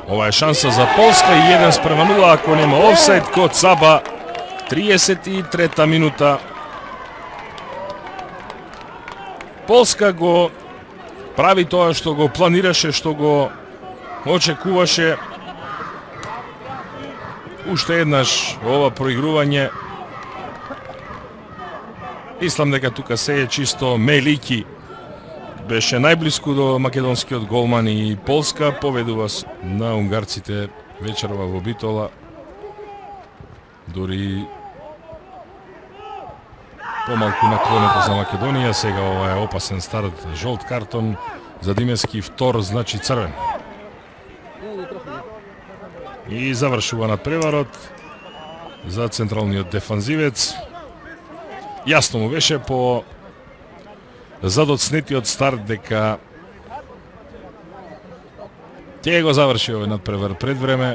Ова е шанса за Полска и 1:0 ако нема офсайд код Саба. 33-та минута. Полска го прави тоа што го планираше, што го очекуваше. Уште еднаш ова проигрување. Мислам дека тука се е чисто Мелики. Беше најблиску до македонскиот голман и Полска победува на унгарците вечерва во Битола. Дори помалку наклонето за Македонија. Сега ова е опасен старт, жолт картон за Димески, втор значи црвен. И завршува надпреварот за централниот дефанзивец. Јасно му беше по задоцнетиот старт дека ќе го заврши овој надпревар пред време.